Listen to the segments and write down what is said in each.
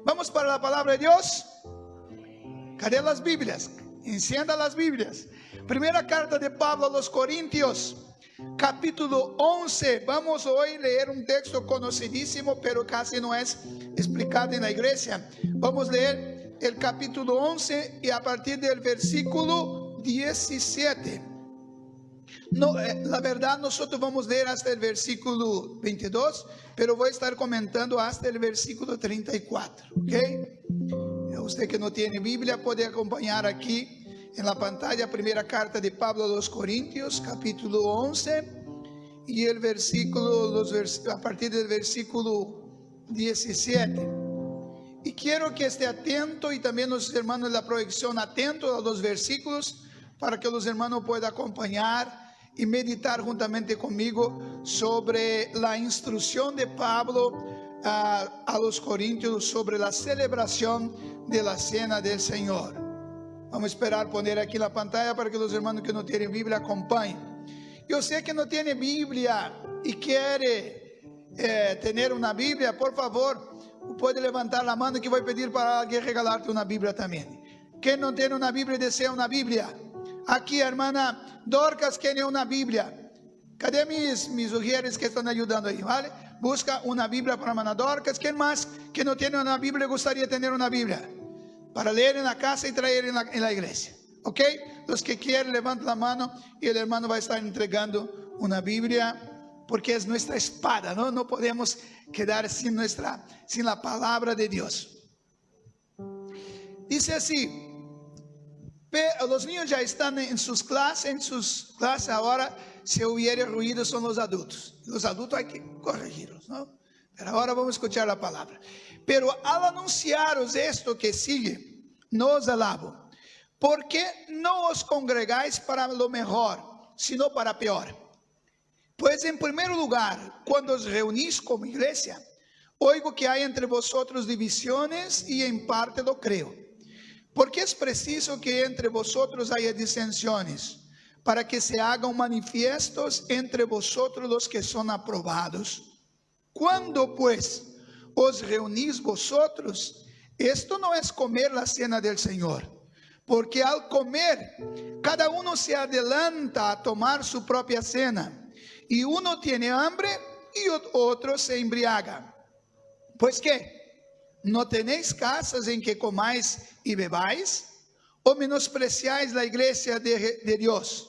Vamos para la palabra de Dios. ¿Cadê las Biblias? Encienda las Biblias. Primera carta de Pablo a los Corintios, capítulo 11. Vamos hoy leer un texto conocidísimo, pero casi no es explicado en la iglesia. Vamos a leer el capítulo 11 y a partir del versículo 17. No, la verdad nosotros vamos a leer hasta el versículo 22, pero voy a estar comentando hasta el versículo 34, ¿ok? Usted que no tiene Biblia puede acompañar aquí en la pantalla, primera carta de Pablo a los Corintios, capítulo 11, y el versículo, a partir del versículo 17. Y quiero que esté atento, y también los hermanos de la proyección atentos a los versículos, para que los hermanos puedan acompañar y meditar juntamente conmigo sobre la instrucción de Pablo a los Corintios sobre la celebración de la cena del Señor. Vamos a esperar poner aquí la pantalla para que los hermanos que no tienen Biblia acompañen. Yo sé que no tiene Biblia y quiere tener una Biblia. Por favor, puede levantar la mano que voy a pedir para alguien regalarte una Biblia también. ¿Quién no tiene una Biblia y desea una Biblia? Aquí, hermana Dorcas, tiene una Biblia. ¿Cadê mis mujeres que están ayudando ahí? ¿Vale? Busca una Biblia para hermana Dorcas. ¿Quién más que no tiene una Biblia gustaría tener una Biblia? Para leer en la casa y traer en la iglesia. ¿Ok? Los que quieren levanten la mano y el hermano va a estar entregando una Biblia, porque es nuestra espada, ¿no? No podemos quedar sin la palabra de Dios. Dice así. Los niños ya están en sus clases ahora. Si hubiera ruido son los adultos. Los adultos hay que corregirlos, ¿no? Pero ahora vamos a escuchar la palabra. Pero al anunciaros esto que sigue, no os alabo, porque no os congregáis para lo mejor, sino para peor. Pues en primer lugar, cuando os reunís como iglesia, oigo que hay entre vosotros divisiones, y en parte lo creo. Porque es preciso que entre vosotros haya disensiones, para que se hagan manifiestos entre vosotros los que son aprobados. Cuando pues os reunís vosotros, esto no es comer la cena del Señor, porque al comer, cada uno se adelanta a tomar su propia cena, y uno tiene hambre y otro se embriaga. Pues ¿qué? ¿No tenéis casas en que comáis y bebáis? ¿O menospreciáis la iglesia de Dios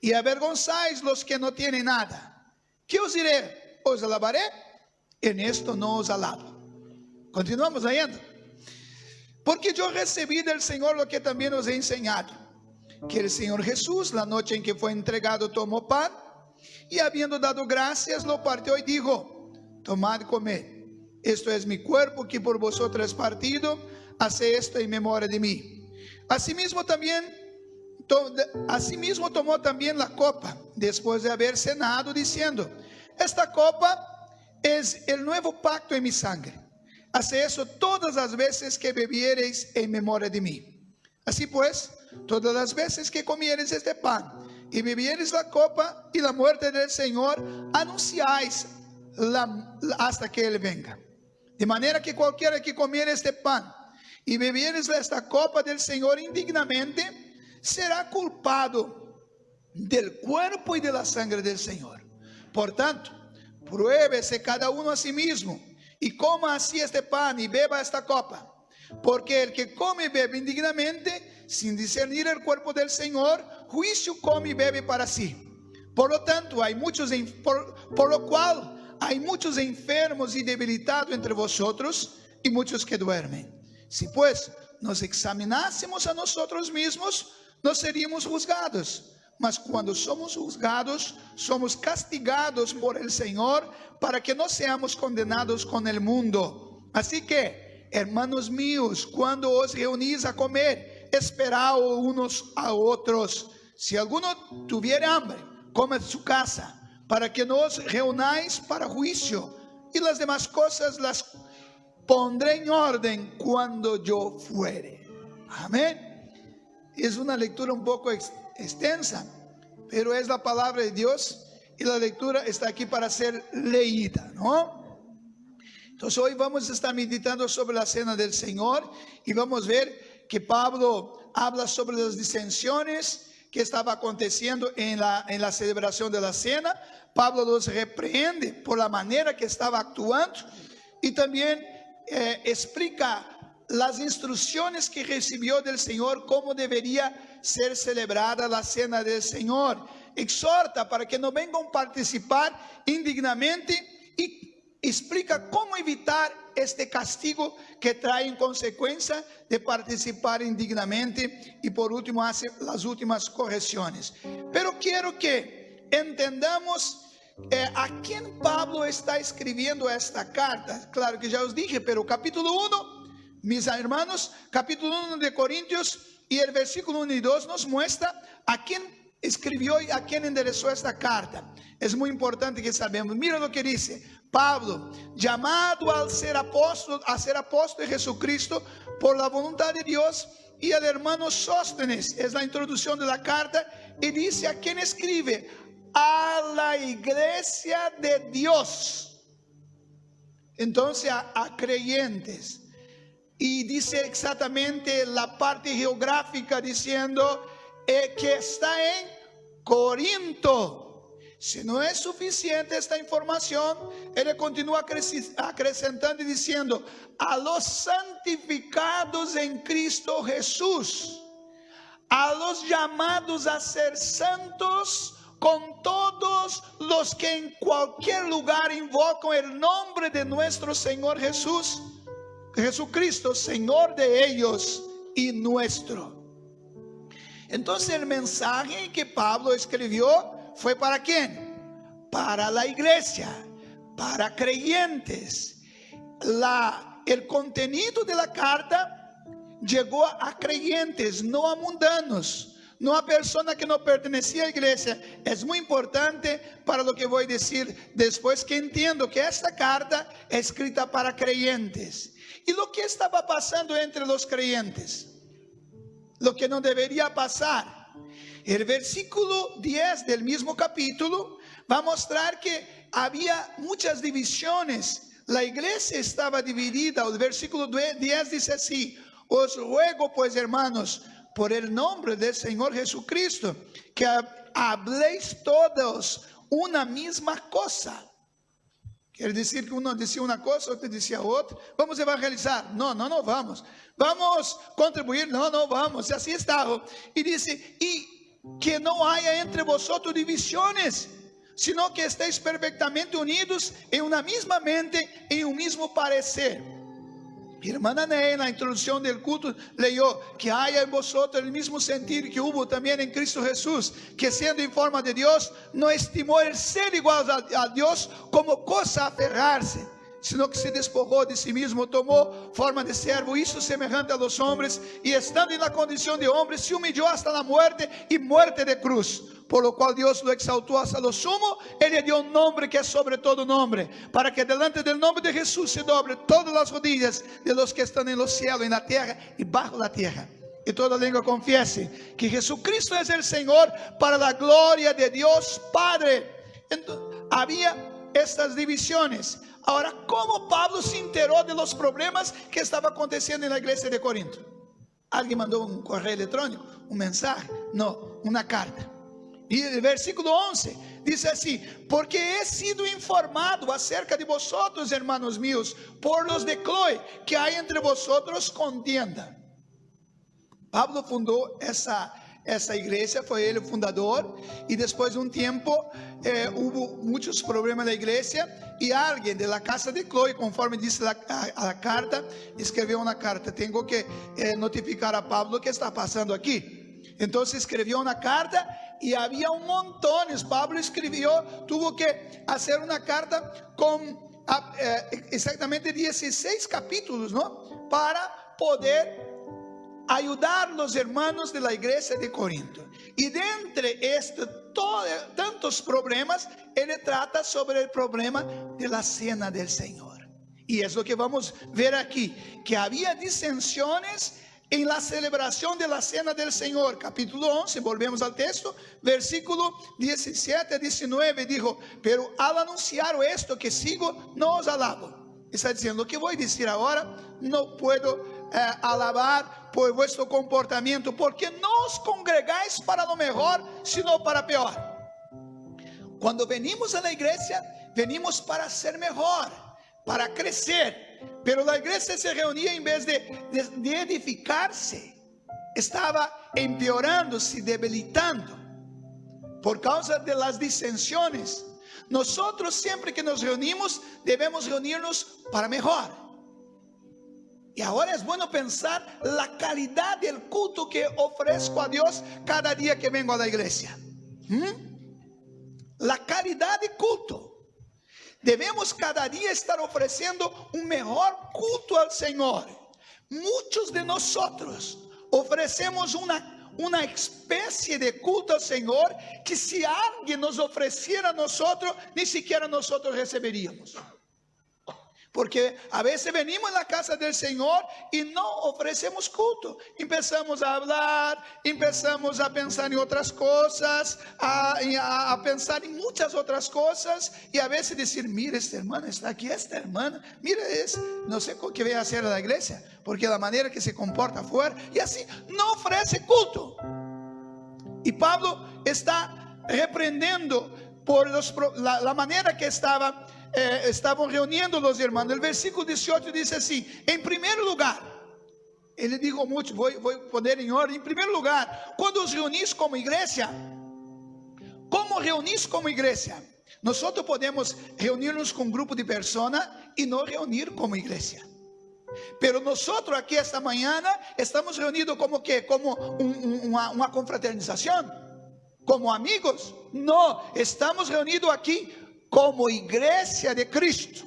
y avergonzáis los que no tienen nada? ¿Qué os diré? ¿Os alabaré? En esto no os alabo. Continuamos leyendo. Porque yo recibí del Señor lo que también os he enseñado, que el Señor Jesús, la noche en que fue entregado, tomó pan, y habiendo dado gracias, lo partió y dijo: tomad y comed. Esto es mi cuerpo que por vosotros es partido, haced esto en memoria de mí. Asimismo tomó también la copa, después de haber cenado, diciendo: esta copa es el nuevo pacto en mi sangre. Haced eso todas las veces que bebiereis en memoria de mí. Así pues, todas las veces que comiereis este pan y bebiereis la copa y la muerte del Señor, anunciáis hasta que Él venga. De manera que cualquiera que comiere este pan y bebieres esta copa del Señor indignamente, será culpado del cuerpo y de la sangre del Señor. Por tanto, pruébese cada uno a sí mismo, y coma así este pan y beba esta copa. Porque el que come y bebe indignamente, sin discernir el cuerpo del Señor, juicio come y bebe para sí. Por lo tanto, por lo cual hay muchos enfermos y debilitados entre vosotros, y muchos que duermen. Si pues nos examinásemos a nosotros mismos, no seríamos juzgados. Mas cuando somos juzgados, somos castigados por el Señor, para que no seamos condenados con el mundo. Así que, hermanos míos, cuando os reunís a comer, esperad unos a otros. Si alguno tuviere hambre, coma en su casa, para que no os reunáis para juicio, y las demás cosas las pondré en orden cuando yo fuere. Amén. Es una lectura un poco extensa, pero es la palabra de Dios, y la lectura está aquí para ser leída, ¿no? Entonces hoy vamos a estar meditando sobre la cena del Señor y vamos a ver que Pablo habla sobre las disensiones que estaba aconteciendo en la celebración de la cena. Pablo los reprende por la manera que estaba actuando y también explica las instrucciones que recibió del Señor, cómo debería ser celebrada la cena del Señor. Exhorta para que no vengan a participar indignamente y explica cómo evitar este castigo que trae en consecuencia de participar indignamente y por último hace las últimas correcciones. Pero quiero que entendamos a quién Pablo está escribiendo esta carta. Claro que ya os dije, pero capítulo 1, mis hermanos, capítulo 1 de Corintios y el versículo 1 y 2 nos muestra a quién escribió y a quién enderezó esta carta. Es muy importante que sabemos. Mira lo que dice: Pablo, llamado a ser apóstol de Jesucristo por la voluntad de Dios, y al hermano Sóstenes. Es la introducción de la carta y dice a quién escribe: a la iglesia de Dios. Entonces a creyentes. Y dice exactamente la parte geográfica diciendo que está en Corinto. Si no es suficiente esta información, él continúa acrescentando y diciendo: a los santificados en Cristo Jesús, a los llamados a ser santos, con todos los que en cualquier lugar invocan el nombre de nuestro Señor Jesucristo, Señor de ellos y nuestro. Entonces el mensaje que Pablo escribió fue ¿para quién? Para la iglesia, para creyentes. El contenido de la carta llegó a creyentes, no a mundanos, no a personas que no pertenecían a la iglesia. Es muy importante para lo que voy a decir después, que entiendo que esta carta es escrita para creyentes. ¿Y lo que estaba pasando entre los creyentes? Lo que no debería pasar. El versículo 10 del mismo capítulo va a mostrar que había muchas divisiones. La iglesia estaba dividida. El versículo 10 dice así: os ruego pues, hermanos, por el nombre del Señor Jesucristo, que habléis todos una misma cosa. Quiere decir que uno decía una cosa, otro decía otra. Vamos a evangelizar. No vamos. Vamos a contribuir. No vamos. Y así estaba. Y dice: y que no haya entre vosotros divisiones, sino que estéis perfectamente unidos en una misma mente, en un mismo parecer. Hermana Ney, en la introducción del culto, leyó que haya en vosotros el mismo sentir que hubo también en Cristo Jesús, que siendo en forma de Dios, no estimó el ser igual a Dios como cosa a aferrarse, sino que se despojó de sí mismo, tomó forma de siervo, hizo semejante a los hombres, y estando en la condición de hombre, se humilló hasta la muerte y muerte de cruz. Por lo cual Dios lo exaltó hasta lo sumo, Él le dio un nombre que es sobre todo nombre, para que delante del nombre de Jesús se doble todas las rodillas de los que están en los cielos, en la tierra y bajo la tierra, y toda lengua confiese que Jesucristo es el Señor, para la gloria de Dios Padre. Entonces, había estas divisiones. Ahora, ¿cómo Pablo se enteró de los problemas que estaban aconteciendo en la iglesia de Corinto? ¿Alguien mandó un correo electrónico? ¿Un mensaje? No, una carta. Y el versículo 11 dice así: porque he sido informado acerca de vosotros, hermanos míos, por los de Cloé, que hay entre vosotros contienda. Pablo fundó esa iglesia, fue él el fundador, y después de un tiempo hubo muchos problemas en la iglesia, y alguien de la casa de Cloé, conforme dice la carta, escribió una carta: tengo que notificar a Pablo que está pasando aquí. Entonces escribió una carta y había un montón. Pablo escribió, tuvo que hacer una carta con exactamente 16 capítulos, ¿no? Para poder ayudar a los hermanos de la iglesia de Corinto. Y de entre tantos problemas, él trata sobre el problema de la cena del Señor. Y es lo que vamos a ver aquí, que había disensiones en la celebración de la cena del Señor. Capítulo 11, volvemos al texto, versículo 17 a 19, dijo: pero al anunciar esto que sigo, no os alabo. está dizendo: lo que voy a decir ahora no puedo alabar por vuestro comportamiento, porque no os congregáis para lo mejor, sino para peor. Cuando venimos a la iglesia, venimos para ser mejor, para crecer. Pero la iglesia se reunía, en vez de edificarse, estaba empeorando, se debilitando por causa de las disensiones. Nosotros siempre que nos reunimos, debemos reunirnos para mejor. Y ahora es bueno pensar la calidad del culto que ofrezco a Dios cada día que vengo a la iglesia. La calidad de culto. Debemos cada día estar ofreciendo un mejor culto al Señor. Muchos de nosotros ofrecemos una especie de culto al Señor que si alguien nos ofreciera a nosotros, ni siquiera nosotros recibiríamos. Porque a veces venimos en la casa del Señor y no ofrecemos culto. Empezamos a hablar, empezamos a pensar en otras cosas, a pensar en muchas otras cosas. Y a veces decir: mira, esta hermana está aquí, esta hermana, mira, no sé qué voy a hacer a la iglesia, porque la manera que se comporta afuera, y así no ofrece culto. Y Pablo está reprendiendo por la manera que estaban reuniendo los hermanos. El versículo 18 dice así: en primer lugar, ele dijo mucho, voy a poner en orden. En primer lugar, cuando os reunís como iglesia, ¿cómo reunís como iglesia? Nosotros podemos reunirnos con un grupo de personas y no reunir como iglesia. Pero nosotros aquí esta mañana estamos reunidos como una confraternización, como amigos. No, estamos reunidos aquí como iglesia de Cristo.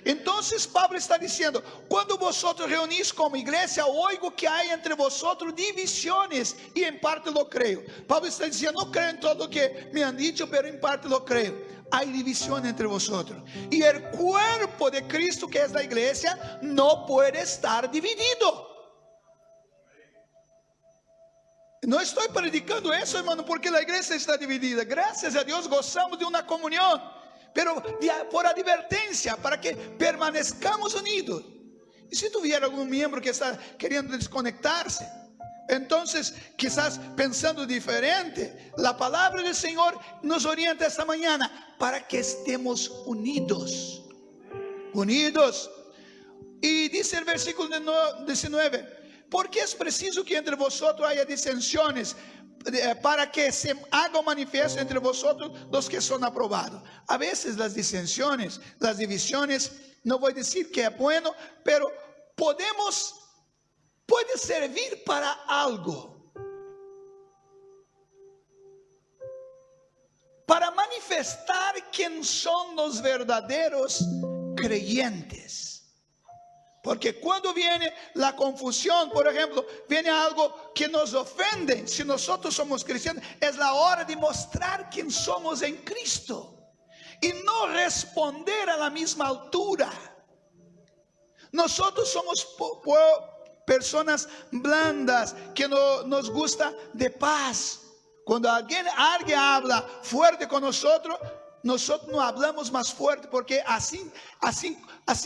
Entonces Pablo está diciendo: cuando vosotros reunís como iglesia, oigo que hay entre vosotros divisiones, y en parte lo creo. Pablo está diciendo: no creo en todo lo que me han dicho, pero en parte lo creo. Hay división entre vosotros, y el cuerpo de Cristo, que es la iglesia, no puede estar dividido. No estoy predicando eso, hermano, porque la iglesia está dividida. Gracias a Dios gozamos de una comunión, pero por advertencia, para que permanezcamos unidos. Y si tuviera algún miembro que está queriendo desconectarse, entonces quizás pensando diferente, la palabra del Señor nos orienta esta mañana para que estemos unidos. Y dice el versículo 19: porque es preciso que entre vosotros haya disensiones, para que se haga manifiesto entre vosotros los que son aprobados. A veces las disensiones, las divisiones, no voy a decir que es bueno, pero puede servir para algo, para manifestar quién son los verdaderos creyentes. Porque cuando viene la confusión, por ejemplo, viene algo que nos ofende, si nosotros somos cristianos, es la hora de mostrar quién somos en Cristo y no responder a la misma altura. Nosotros somos personas blandas, que nos gusta de paz. Cuando alguien habla fuerte con nosotros no hablamos más fuerte, porque así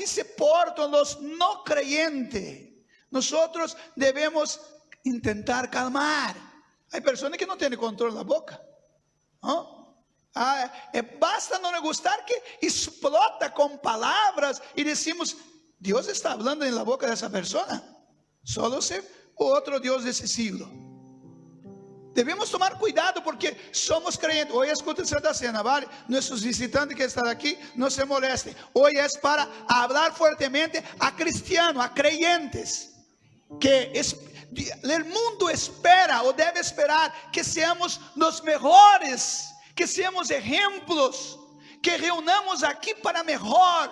se portan los no creyentes. Nosotros debemos intentar calmar. Hay personas que no tienen control de la boca, ¿no? Basta no le gustar que explota con palabras y decimos: Dios está hablando en la boca de esa persona. Solo se otro Dios de ese siglo. Debemos tomar cuidado, porque somos creyentes. Hoy escuchen Santa Cena, ¿vale? Nuestros visitantes que están aquí, no se molesten. Hoy es para hablar fuertemente a cristianos, a creyentes, que el mundo espera o debe esperar que seamos los mejores, que seamos ejemplos, que reunamos aquí para mejor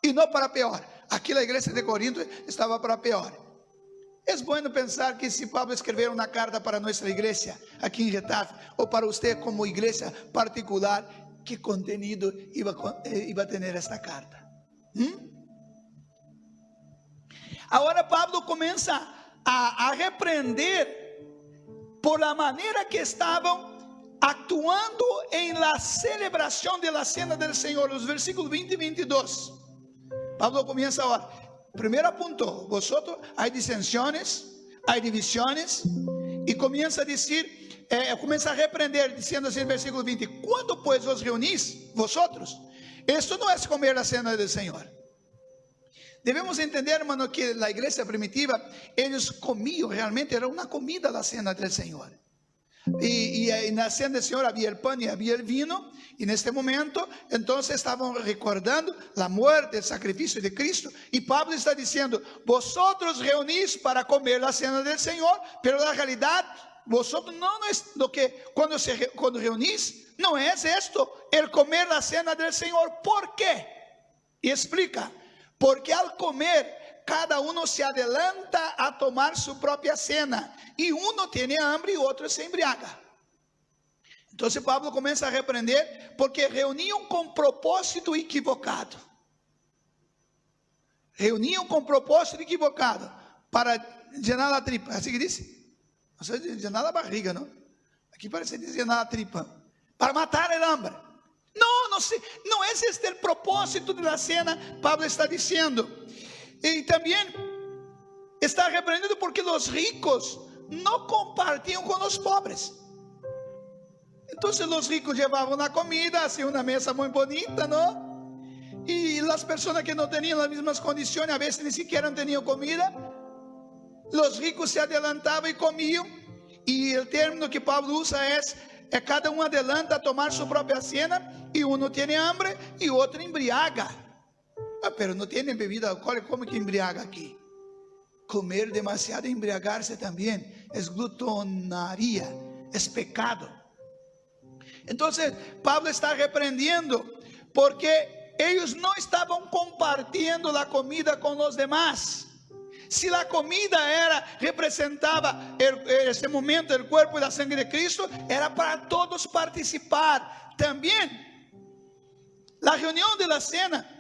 y no para peor. Aquí la iglesia de Corinto estaba para peor. Es bueno pensar que si Pablo escribiera una carta para nuestra iglesia aquí en Getafe, o para usted como iglesia particular, ¿qué contenido iba a tener esta carta? Ahora Pablo comienza a reprender por la manera que estaban actuando en la celebración de la cena del Señor. Los versículos 20 y 22. Pablo comienza ahora. Primero punto, vosotros hay disensiones, hay divisiones, y comienza a decir, comienza a reprender, diciendo así en el versículo 20: ¿cuándo pues os reunís vosotros? Esto no es comer la cena del Señor. Debemos entender, hermano, que la iglesia primitiva, ellos comían, realmente era una comida la cena del Señor. Y en la cena del Señor había el pan y había el vino. Y en este momento, entonces estaban recordando la muerte, el sacrificio de Cristo. Y Pablo está diciendo: vosotros reunís para comer la cena del Señor, pero la realidad, vosotros no es lo que cuando reunís, no es esto, el comer la cena del Señor. ¿Por qué? Y explica: porque al comer, cada uno se adelanta a tomar su propia cena, y uno tiene hambre y otro se embriaga. Entonces Pablo comienza a reprender, porque reunían con propósito equivocado. Reunían con propósito equivocado, para llenar la tripa. Así que dice, o sea, llenar la barriga, ¿no? Aquí parece que dice llenar la tripa, para matar el hambre. No es este el propósito de la cena. Pablo está diciendo. Y también está reprendiendo porque los ricos no compartían con los pobres. Entonces los ricos llevaban la comida, hacían una mesa muy bonita, ¿no? Y las personas que no tenían las mismas condiciones, a veces ni siquiera tenían comida, los ricos se adelantaban y comían. Y el término que Pablo usa es cada uno adelanta a tomar su propia cena, y uno tiene hambre y otro embriaga. Pero no tiene bebida alcohólica, ¿cómo que embriaga aquí? Comer demasiado e embriagarse también es glutonaria, es pecado. Entonces Pablo está reprendiendo, porque ellos no estaban compartiendo la comida con los demás. Si la comida representaba en ese momento el cuerpo y la sangre de Cristo, era para todos participar. También la reunión de la cena,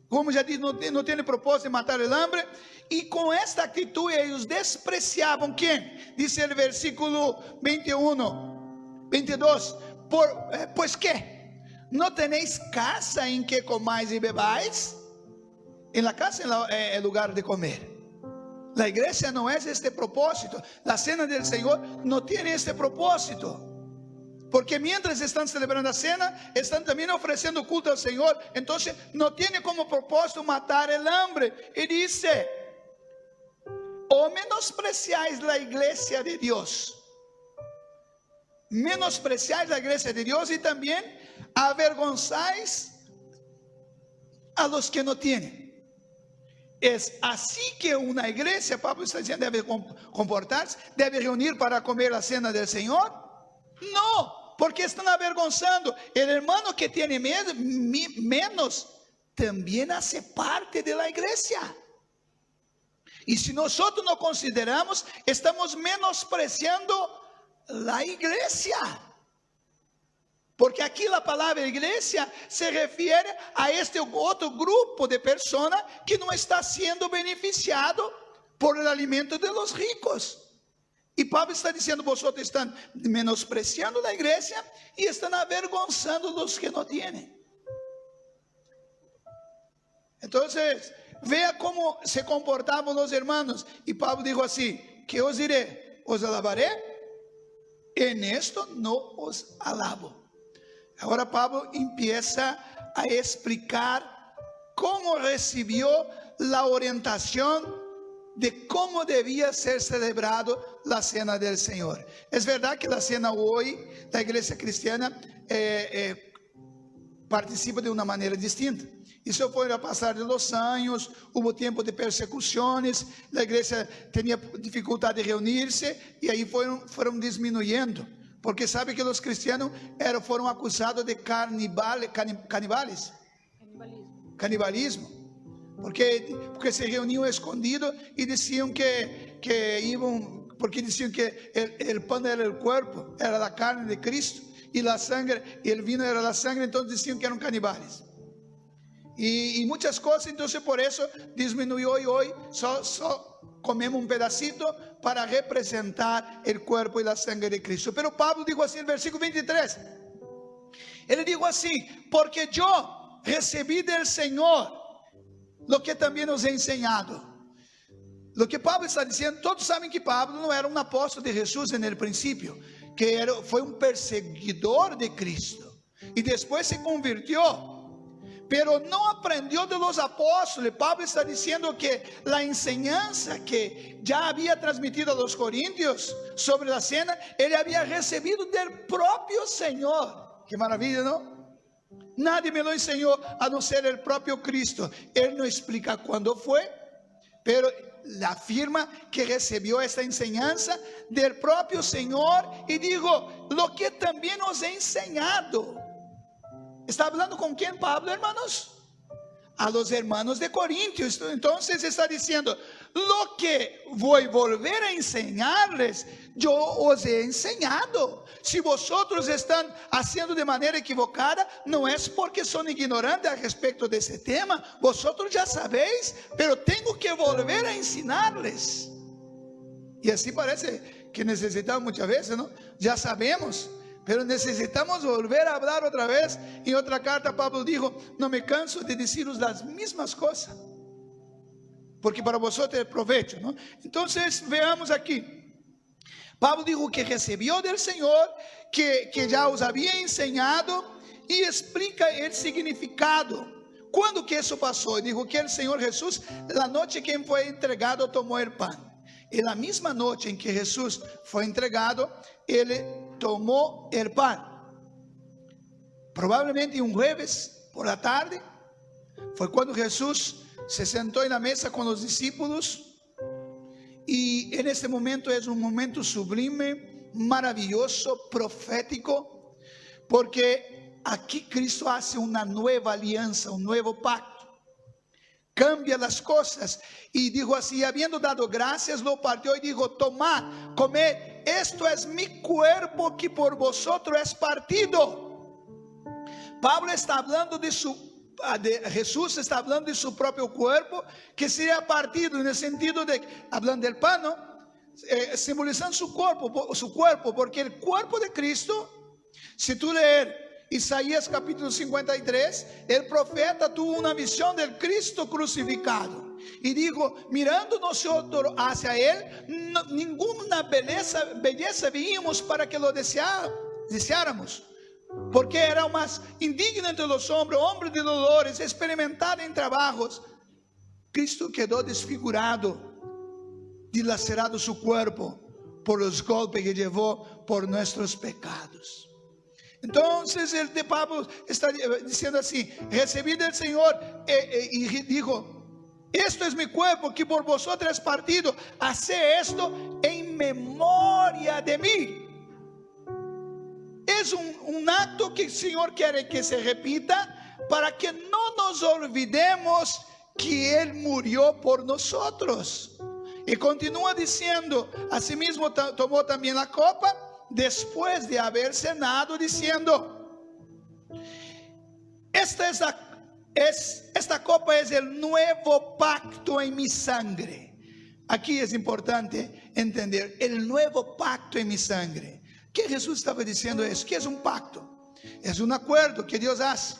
como ya dije, no tiene propósito de matar el hambre. Y con esta actitud ellos despreciaban, ¿quién? Dice el versículo 22, pues ¿qué? ¿No tenéis casa en que comáis y bebáis? En la casa es el lugar de comer. La iglesia no es este propósito. La cena del Señor no tiene este propósito. Porque mientras están celebrando la cena, están también ofreciendo culto al Señor. Entonces no tiene como propósito matar el hambre. Y dice: o menospreciáis la iglesia de Dios. Menospreciáis la iglesia de Dios, y también avergonzáis a los que no tienen. Es así que una iglesia, Pablo está diciendo, debe comportarse, debe reunir para comer la cena del Señor. No, porque están avergonzando. El hermano que tiene menos también hace parte de la iglesia. Y si nosotros no consideramos, estamos menospreciando la iglesia. Porque aquí la palabra iglesia se refiere a este otro grupo de personas que no está siendo beneficiado por el alimento de los ricos. Y Pablo está diciendo: vosotros están menospreciando la iglesia y están avergonzando a los que no tienen. Entonces, vea cómo se comportaban los hermanos. Y Pablo dijo así: ¿qué os diré? ¿Os alabaré? En esto no os alabo. Ahora Pablo empieza a explicar cómo recibió la orientación de cómo debía ser celebrado la cena del Señor. Es verdad que la cena hoy, la iglesia cristiana participa de una manera distinta. Isso foi a passar de los años, hubo tiempo de persecuciones, la iglesia tenía dificultad de reunirse, y ahí fueron disminuyendo. Porque sabe que os cristianos foram acusados de canibalismo. Porque se reuniam escondido e diziam que iam, porque diziam que el pan era el cuerpo, era la carne de Cristo, e la sangre, e el vino era la sangre, então diziam que eram canibales. Y muchas cosas, entonces por eso disminuyó, y hoy só comemos un pedacito para representar el cuerpo y la sangre de Cristo. Pero Pablo dijo así en el versículo 23, él dijo así: porque yo recibí del Señor lo que también os he enseñado. Lo que Pablo está diciendo, todos saben que Pablo no era un apóstol de Jesús en el principio, que fue un perseguidor de Cristo y después se convirtió. Pero no aprendió de los apóstoles. Pablo está diciendo que la enseñanza que ya había transmitido a los corintios sobre la cena, él había recibido del propio Señor. Qué maravilla, ¿no? Nadie me lo enseñó a no ser el propio Cristo. Él no explica cuándo fue, pero afirma que recibió esta enseñanza del propio Señor y dijo, lo que también os he enseñado. ¿Está hablando con quién Pablo, hermanos? A los hermanos de Corintios. Entonces está diciendo, lo que voy a volver a enseñarles, yo os he enseñado. Si vosotros están haciendo de manera equivocada, no es porque son ignorantes al respecto de ese tema. Vosotros ya sabéis, pero tengo que volver a enseñarles. Y así parece que necesitamos muchas veces, ¿no? Ya sabemos, pero necesitamos volver a hablar otra vez. En otra carta Pablo dijo, no me canso de deciros las mismas cosas, porque para vosotros es provecho, ¿no? Entonces veamos aquí. Pablo dijo que recibió del Señor, que ya os había enseñado, y explica el significado. ¿Cuándo que eso pasó? Dijo que el Señor Jesús, la noche que fue entregado, tomó el pan. En la misma noche en que Jesús fue entregado, Él tomó el pan. Probablemente un jueves por la tarde, fue cuando Jesús se sentó en la mesa con los discípulos. Y en este momento es un momento sublime, maravilloso, profético, porque aquí Cristo hace una nueva alianza, un nuevo pacto. Cambia las cosas y dijo así, habiendo dado gracias, lo partió y dijo, tomad, comed, esto es mi cuerpo que por vosotros es partido. Pablo está hablando Jesús está hablando de su propio cuerpo que sería partido, en el sentido de, hablando del pan, ¿no? Simbolizando su cuerpo, porque el cuerpo de Cristo, si tú lees Isaías capítulo 53, el profeta tuvo una visión del Cristo crucificado y dijo, mirando nosotros hacia Él, ninguna belleza veíamos para que lo deseáramos, porque era más indigno entre los hombres, hombre de dolores, experimentado en trabajos. Cristo quedó desfigurado, dilacerado su cuerpo por los golpes que llevó por nuestros pecados. Entonces el de Pablo está diciendo así, recibí del Señor y dijo, esto es mi cuerpo que por vosotros es partido, haced esto en memoria de mí. Es un acto que el Señor quiere que se repita para que no nos olvidemos que Él murió por nosotros. Y continúa diciendo, asimismo tomó también la copa después de haber cenado, diciendo, esta copa es el nuevo pacto en mi sangre. Aquí es importante entender, el nuevo pacto en mi sangre. ¿Qué Jesús estaba diciendo eso? ¿Qué es un pacto? Es un acuerdo que Dios hace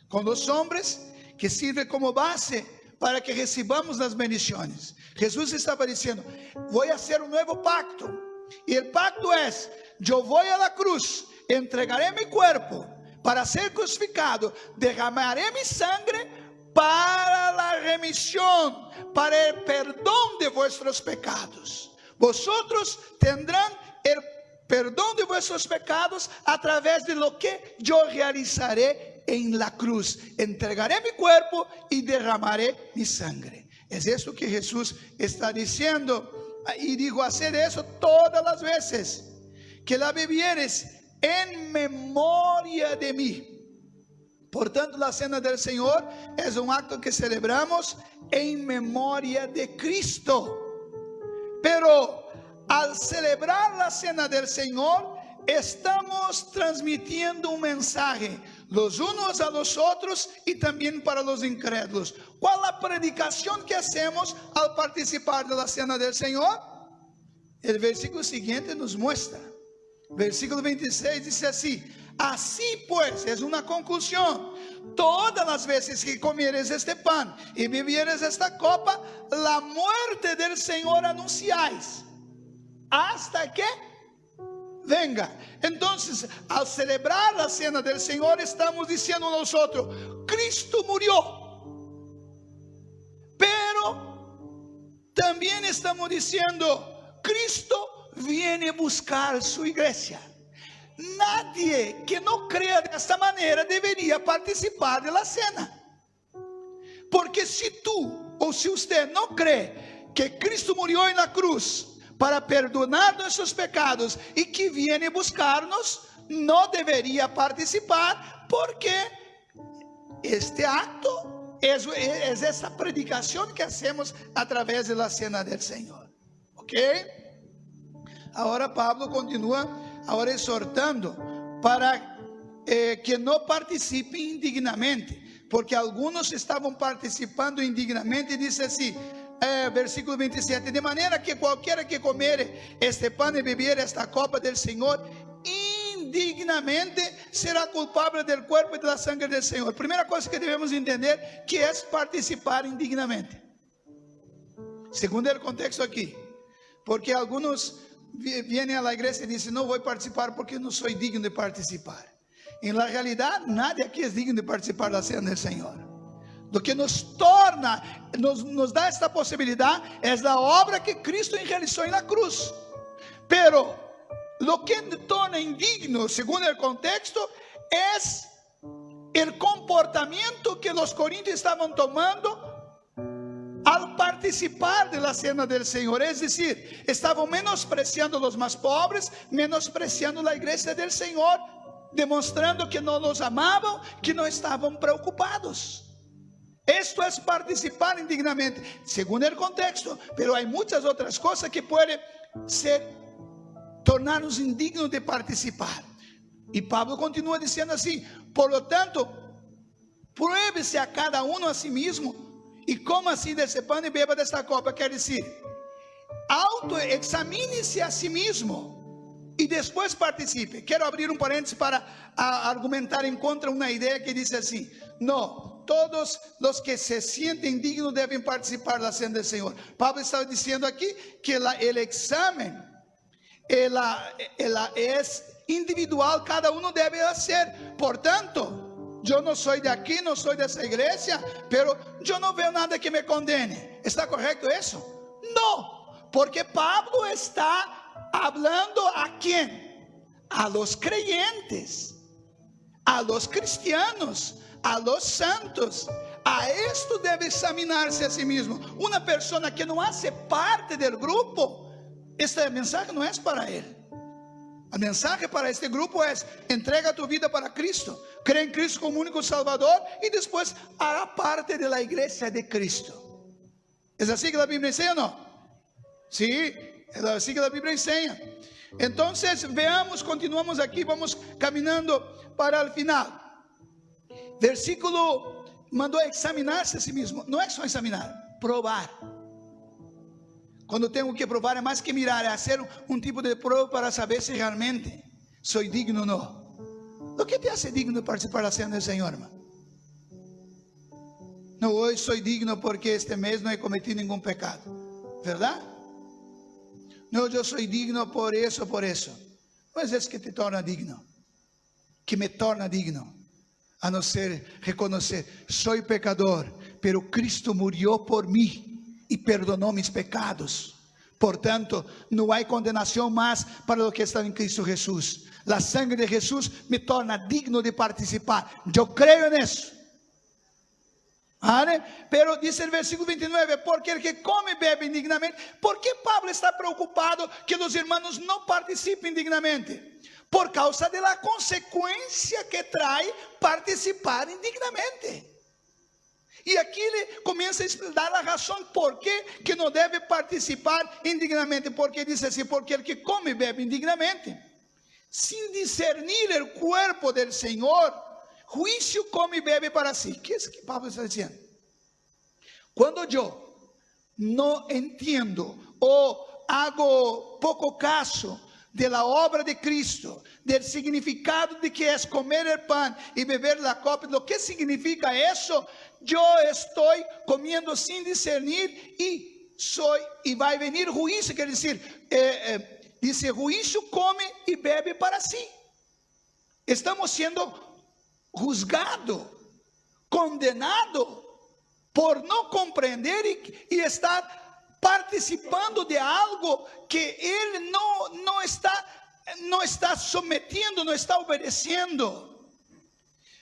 con los hombres que sirve como base para que recibamos las bendiciones. Jesús estaba diciendo, voy a hacer un nuevo pacto. Y el pacto es, yo voy a la cruz, entregaré mi cuerpo para ser crucificado, derramaré mi sangre para la remisión, para el perdón de vuestros pecados. Vosotros tendrán el perdón de vuestros pecados a través de lo que yo realizaré en la cruz. Entregaré mi cuerpo y derramaré mi sangre. Es eso que Jesús está diciendo. Y dijo, hacer eso todas las veces que la bebieres en memoria de mí. Por tanto, la cena del Señor es un acto que celebramos en memoria de Cristo. Pero al celebrar la cena del Señor, estamos transmitiendo un mensaje los unos a los otros y también para los incrédulos. ¿Cuál es la predicación que hacemos al participar de la cena del Señor? El versículo siguiente nos muestra. Versículo 26 dice así: así pues, es una conclusión, todas las veces que comieres este pan y bebieres esta copa, la muerte del Señor anunciáis hasta que venga. Entonces, al celebrar la cena del Señor, estamos diciendo nosotros: Cristo murió, pero también estamos diciendo: Cristo viene a buscar su iglesia. Nadie que no crea de esta manera debería participar de la cena, porque si tú o si usted no cree que Cristo murió en la cruz para perdonar nuestros pecados y que viene a buscarnos, no debería participar, porque este acto es esta predicación que hacemos a través de la cena del Señor. ¿Ok? Ahora Pablo continúa ahora exhortando para que no participe indignamente, porque algunos estaban participando indignamente, y dice así, versículo 27, de manera que cualquiera que comiere este pan y bebiere esta copa del Señor indignamente será culpable del cuerpo y de la sangre del Señor. Primera cosa que debemos entender, que es participar indignamente, segundo el contexto aquí, porque algunos vienen a la iglesia y dicen: no voy a participar porque no soy digno de participar. En la realidad, nadie aquí es digno de participar de la cena del Señor. Lo que nos torna, nos da esta posibilidad, es la obra que Cristo realizó en la cruz. Pero lo que torna indigno, según el contexto, es el comportamiento que los corintios estaban tomando al participar de la cena del Señor. Es decir, estaban menospreciando a los más pobres, menospreciando la iglesia del Señor, demostrando que no los amaban, que no estaban preocupados. Esto es participar indignamente, según el contexto, pero hay muchas otras cosas que pueden tornarnos indignos de participar. Y Pablo continúa diciendo así: por lo tanto, pruébese a cada uno a sí mismo y coma así de ese pan y beba de esta copa. Quer decir, autoexamine-se a sí mismo y después participe. Quiero abrir un paréntesis para argumentar en contra una idea que dice así: no, todos los que se sienten dignos deben participar de la cena del Señor. Pablo estaba diciendo aquí que el examen es individual, cada uno debe hacer. Por tanto, yo no soy de aquí, no soy de esa iglesia, pero yo no veo nada que me condene. ¿Está correcto eso? No, porque Pablo está hablando ¿a quién? A los creyentes, a los cristianos, a los santos. A esto debe examinarse a sí mismo. Una persona que no hace parte del grupo, este mensaje no es para él. El mensaje para este grupo es: entrega tu vida para Cristo, cree en Cristo como único Salvador y después hará parte de la iglesia de Cristo. ¿Es así que la Biblia enseña o no? Sí, es así que la Biblia enseña. Entonces veamos, continuamos aquí, vamos caminando para el final. Versículo mandó examinarse a sí mismo. No es só examinar, probar. Quando tenho que provar, é mais que mirar, é fazer um tipo de prova para saber se realmente sou digno ou não. O que te hace digno de participar da cena do Senhor, irmão? Não, hoje sou digno porque este mês não he cometido nenhum pecado, verdade? Não, eu sou digno por isso, por isso. Mas é isso que te torna digno, que me torna digno, a não ser reconhecer: sou pecador, pero Cristo murió por mim e perdonou mis pecados. Portanto, não há condenação mais para o que está em Cristo Jesus. A sangre de Jesus me torna digno de participar. Eu creio nisso. ¿Vale? Pero dice el versículo 29, porque el que come y bebe indignamente. ¿Por qué Pablo está preocupado que los hermanos no participen indignamente? Por causa de la consecuencia que trae participar indignamente. E aqui ele começa a dar a razão por que não deve participar indignamente. Porque diz assim: porque el que come e bebe indignamente, sin discernir el cuerpo del Señor, juicio come y bebe para sí. ¿Qué es que Pablo está diciendo? Cuando yo no entiendo o hago poco caso de la obra de Cristo, del significado de que es comer el pan y beber la copa, lo que significa eso, yo estoy comiendo sin discernir y va a venir juicio, quiere decir, dice juicio come y bebe para sí. Estamos siendo juzgados, condenados por no comprender y estar participando de algo que él no está sometiendo, no está obedeciendo.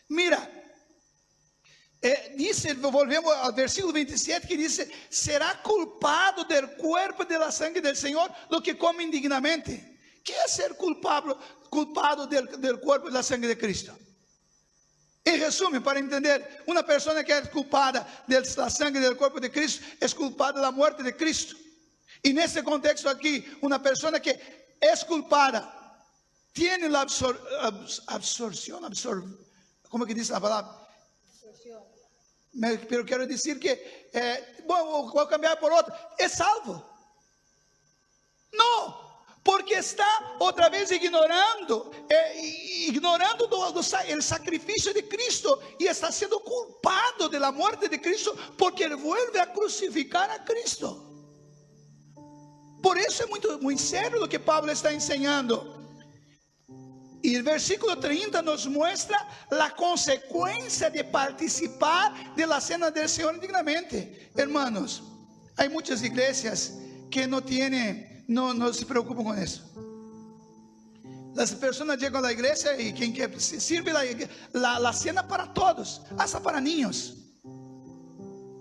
Mira, dice, volvemos al versículo 27 que dice, será culpado del cuerpo y de la sangre del Señor lo que come indignamente. ¿Qué es ser culpado del cuerpo y de la sangre de Cristo? En resumen, para entender, una persona que es culpada de la sangre del cuerpo de Cristo es culpada de la muerte de Cristo. Y en este contexto aquí, una persona que es culpada tiene la absorción, ¿cómo que dice la palabra? Pero quiero decir que, bueno, voy a cambiar por otra, es salvo. No. Porque está otra vez ignorando el sacrificio de Cristo y está siendo culpado de la muerte de Cristo porque él vuelve a crucificar a Cristo. Por eso es muy serio lo que Pablo está enseñando. Y el versículo 30 nos muestra la consecuencia de participar de la cena del Señor indignamente. Hermanos, hay muchas iglesias que no se preocupan con eso. Las personas llegan a la iglesia y quien quiere sirve la cena para todos, hasta para niños.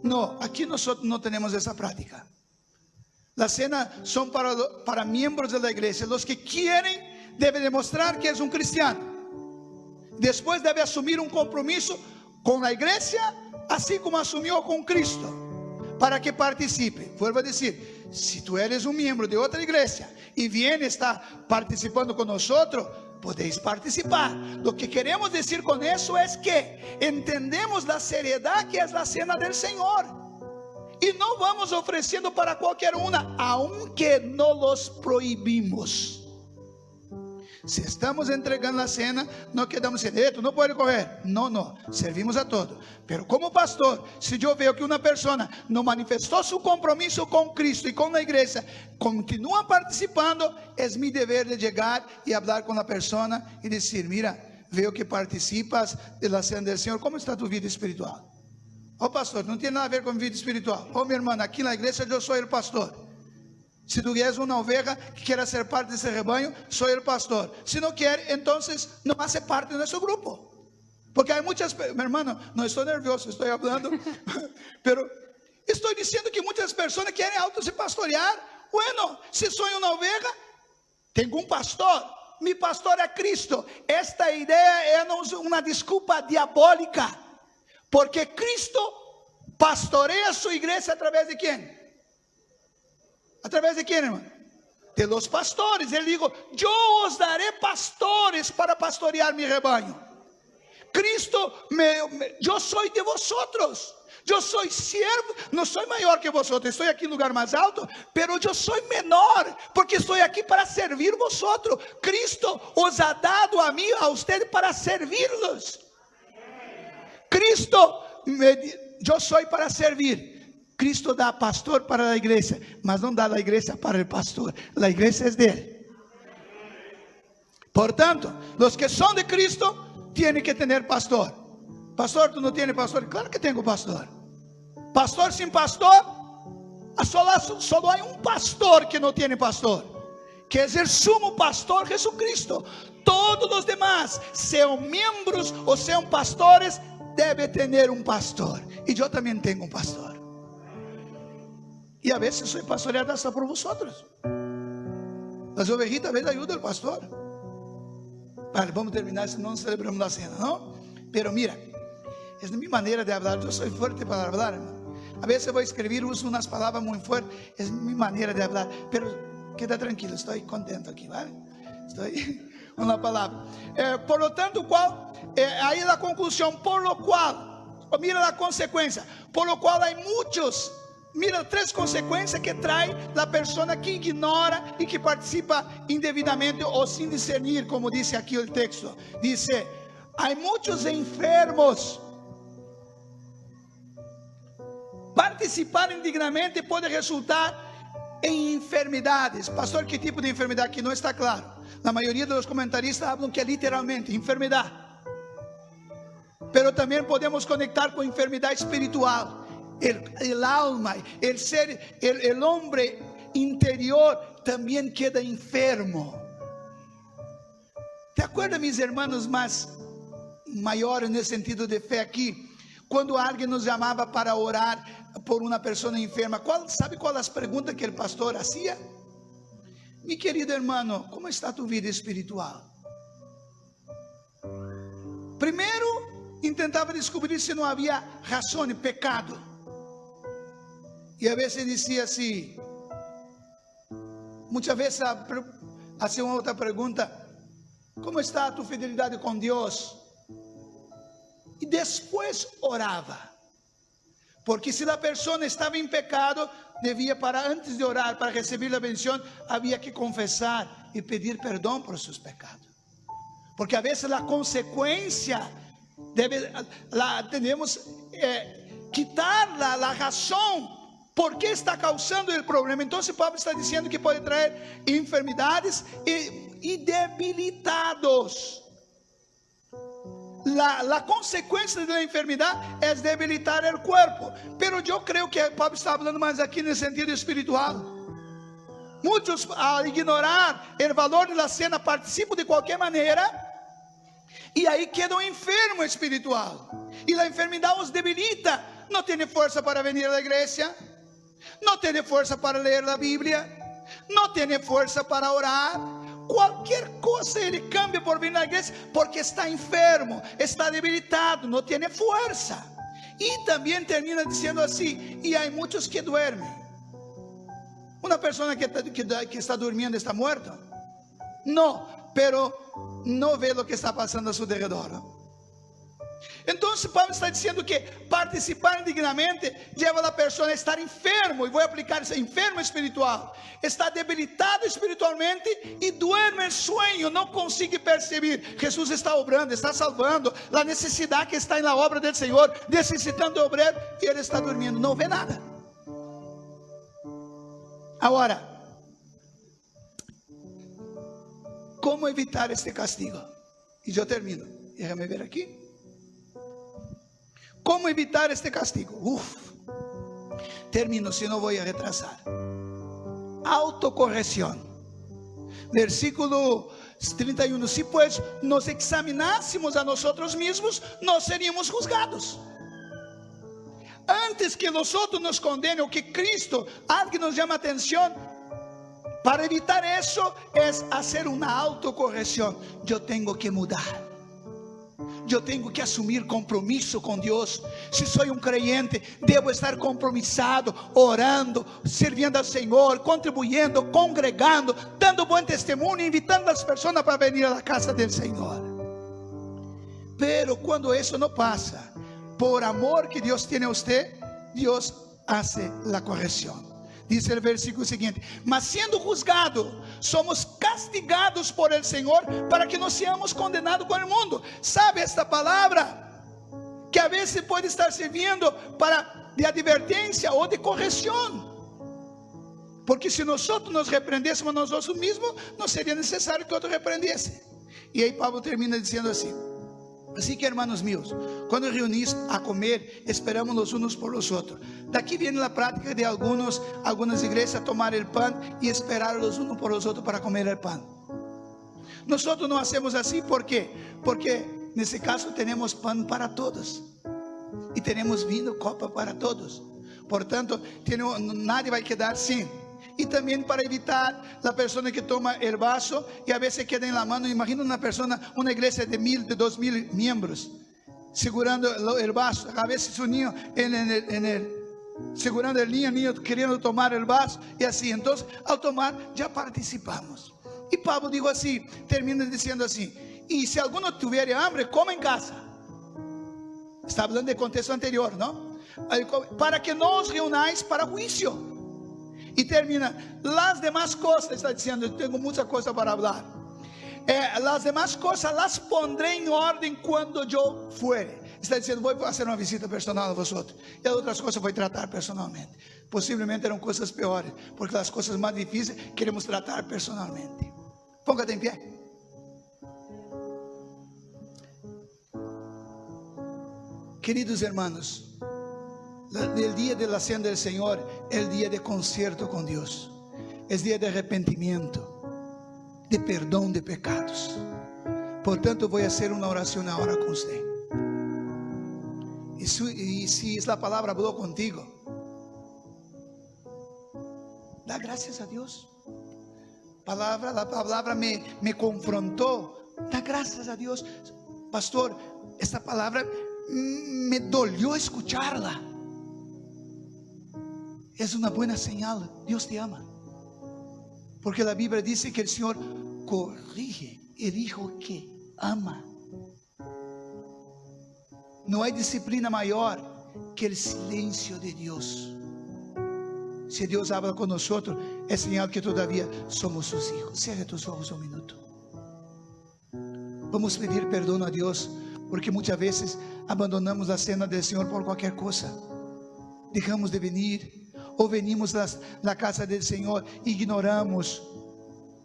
No, aquí nosotros no tenemos esa práctica. La cena son para miembros de la iglesia. Los que quieren deben demostrar que es un cristiano. Después debe asumir un compromiso con la iglesia, así como asumió con Cristo, para que participe. Vuelvo a decir, si tú eres un miembro de otra iglesia y viene, está participando con nosotros, podéis participar. Lo que queremos decir con eso es que entendemos la seriedad que es la cena del Señor y no vamos ofreciendo para cualquier una, aunque no los prohibimos. Si estamos entregando la cena, no quedamos diciendo, tú no puedes coger. No, servimos a todos. Pero como pastor, si yo veo que una persona no manifestó su compromiso con Cristo y con la iglesia, continúa participando, es mi deber de llegar y hablar con la persona y decir, mira, veo que participas de la cena del Señor, ¿cómo está tu vida espiritual? Oh pastor, no tiene nada a ver con vida espiritual. Oh mi hermana, aquí en la iglesia yo soy el pastor. Si tú eres una oveja que quiera ser parte de ese rebaño, soy el pastor. Si no quiere, entonces no hace parte de nuestro grupo. Porque hay muchas, mi hermano, no estoy nervioso, estoy hablando, pero estoy diciendo que muchas personas quieren auto-se pastorear. Bueno, si soy una oveja, tengo un pastor. Mi pastor es Cristo. Esta idea es una disculpa diabólica. Porque Cristo pastorea su iglesia a través de ¿quién? ¿A través de quién, hermano? De los pastores. Él dijo, yo os daré pastores para pastorear mi rebaño. Cristo, yo soy de vosotros. Yo soy siervo, no soy mayor que vosotros. Estoy aquí en lugar más alto, pero yo soy menor, porque estoy aquí para servir vosotros. Cristo os ha dado a mí, a ustedes, para servirlos. Cristo, yo soy para servir. Cristo da pastor para la iglesia, mas no da la iglesia para el pastor. La iglesia es de él. Por tanto, los que son de Cristo tienen que tener pastor. Pastor, ¿tú no tienes pastor? Claro que tengo pastor. Pastor sin pastor, solo hay un pastor que no tiene pastor, que es el sumo pastor Jesucristo. Todos los demás, sean miembros o sean pastores, deben tener un pastor. Y yo también tengo un pastor. Y a veces soy pastoreado hasta por vosotros. Las ovejitas a veces ayudan al pastor. Vale, vamos a terminar, si no celebramos la cena, ¿no? Pero mira, es mi manera de hablar. Yo soy fuerte para hablar, hermano. A veces voy a escribir, uso unas palabras muy fuertes. Es mi manera de hablar. Pero queda tranquilo, estoy contento aquí, ¿vale? Estoy con la palabra. Por lo tanto, ahí la conclusión, por lo cual, mira la consecuencia, por lo cual hay muchos Mira 3 consecuencias que trae la persona que ignora y que participa indebidamente o sin discernir, como dice aquí el texto. Dice, hay muchos enfermos. Participar indignamente puede resultar en enfermedades. Pastor, ¿qué tipo de enfermedad? Que no está claro. La mayoría de los comentaristas hablan que literalmente enfermedad. Pero también podemos conectar con enfermedad espiritual. El alma, el ser, el hombre interior también queda enfermo. ¿Te acuerdas, mis hermanos más mayores en el sentido de fe aquí? Cuando alguien nos llamaba para orar por una persona enferma, ¿sabe cuál las preguntas que el pastor hacía? Mi querido hermano, ¿cómo está tu vida espiritual? Primero, intentaba descubrir si no había razón y pecado. Y a veces decía así, muchas veces hacía una otra pregunta, ¿cómo está tu fidelidad con Dios? Y después oraba, porque si la persona estaba en pecado, debía antes de orar, para recibir la bendición, había que confesar y pedir perdón por sus pecados, porque a veces la consecuencia, tenemos quitar la razón, ¿por qué está causando el problema? Entonces Pablo está diciendo que puede traer enfermedades y debilitados. La consecuencia de la enfermedad es debilitar el cuerpo. Pero yo creo que Pablo está hablando más aquí en el sentido espiritual. Muchos, al ignorar el valor de la cena, participan de cualquier manera y ahí quedam enfermo espiritual. Y la enfermedad os debilita. No tiene fuerza para venir a la iglesia, no tiene fuerza para leer la Biblia, no tiene fuerza para orar. Cualquier cosa ele cambia por venir a la iglesia, porque está enfermo, está debilitado, no tiene fuerza. Y también termina diciendo así, y hay muchos que duermen. Una persona que está durmiendo está muerta. No, pero no ve lo que está pasando a su alrededor, ¿no? Entonces Pablo está diciendo que participar indignamente lleva a la persona a estar enfermo, y voy a aplicar ese enfermo espiritual, está debilitado espiritualmente y duerme el sueño, no consigue percibir. Jesús está obrando, está salvando, la necesidad que está en la obra del Señor, necesitando de obrero, y él está durmiendo, no ve nada. Ahora, ¿cómo evitar este castigo? Y yo termino, déjame ver aquí. ¿Cómo evitar este castigo? Termino, si no voy a retrasar. Autocorrección. Versículo 31. Si pues nos examinásemos a nosotros mismos, no seríamos juzgados. Antes que nosotros nos condenen o que Cristo, alguien nos llama atención, para evitar eso es hacer una autocorrección. Yo tengo que mudar. Yo tengo que asumir compromiso con Dios. Si soy un creyente, debo estar compromisado, orando, sirviendo al Señor, contribuyendo, congregando, dando buen testimonio, invitando a las personas para venir a la casa del Señor. Pero cuando eso no pasa, por amor que Dios tiene a usted, Dios hace la corrección. Dice el versículo siguiente: mas siendo juzgados, somos castigados por el Señor, para que no seamos condenados con el mundo. ¿Sabe esta palabra? Que a veces puede estar sirviendo de advertencia o de corrección. Porque si nosotros nos repreendésemos a nosotros mismos, no sería necesario que otro reprendiese. Y ahí Pablo termina diciendo así: así que, hermanos míos, cuando reunís a comer, esperamos los unos por los otros. De aquí viene la práctica de algunas iglesias, tomar el pan y esperar los unos por los otros para comer el pan. Nosotros no hacemos así, ¿por qué? Porque en ese caso tenemos pan para todos y tenemos vino, copa para todos. Por tanto, nadie va a quedar sin. Y también para evitar la persona que toma el vaso y a veces queda en la mano. Imagina una iglesia de 1000, de 2000 miembros, segurando el vaso. A veces un niño segurando el niño queriendo tomar el vaso y así. Entonces, al tomar, ya participamos. Y Pablo dijo así, termina diciendo así: y si alguno tuviere hambre, coma en casa. Está hablando del contexto anterior, ¿no? para que no os reunáis para juicio. Y termina, las demás cosas, está diciendo, tengo mucha cosa para hablar. Las demás cosas las pondré en orden cuando yo fuere. Está diciendo, voy a hacer una visita personal a vosotros. Y las otras cosas voy a tratar personalmente. Posiblemente eran cosas peores, porque las cosas más difíciles queremos tratar personalmente. Póngate en pie. Queridos hermanos, el día de la cena del Señor es el día de concierto con Dios. Es día de arrepentimiento, de perdón de pecados. Por tanto, voy a hacer una oración ahora con usted. Y si la palabra habló contigo, da gracias a Dios. La palabra me confrontó. Da gracias a Dios. Pastor, esta palabra me dolió escucharla. Es una buena señal. Dios te ama. Porque la Biblia dice que el Señor corrige el hijo que ama. No hay disciplina mayor que el silencio de Dios. Si Dios habla con nosotros, es señal que todavía somos sus hijos. Cierra tus ojos un minuto. Vamos a pedir perdón a Dios, porque muchas veces abandonamos la cena del Señor por cualquier cosa. Dejamos de venir, o venimos a la casa del Señor, ignoramos.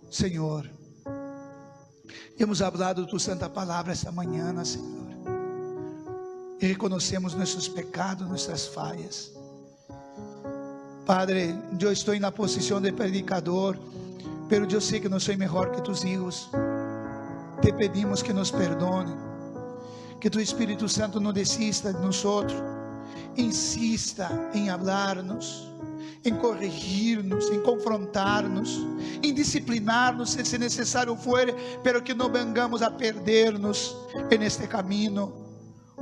Señor, hemos hablado tu santa palabra esta mañana, Señor, y reconocemos nuestros pecados, nuestras fallas. Padre, yo estoy en la posición de predicador, pero yo sé que no soy mejor que tus hijos. Te pedimos que nos perdone, que tu Espíritu Santo no desista de nosotros, insista en hablarnos, en corregirnos, en confrontarnos, en disciplinarnos si necesario fuere, pero que no vengamos a perdernos en este camino.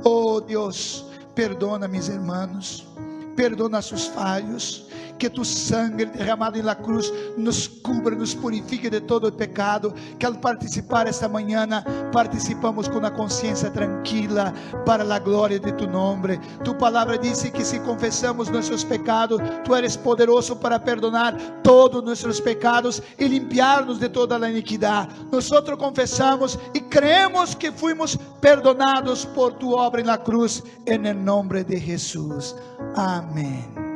Oh Dios, perdona mis hermanos, perdona sus fallos. Que tu sangre derramado en la cruz nos cubra, nos purifique de todo el pecado. Que al participar esta mañana, participamos con una conciencia tranquila para la gloria de tu nombre. Tu palabra dice que si confesamos nuestros pecados, tú eres poderoso para perdonar todos nuestros pecados y limpiarnos de toda la iniquidad. Nosotros confesamos y creemos que fuimos perdonados por tu obra en la cruz, en el nombre de Jesús. Amén.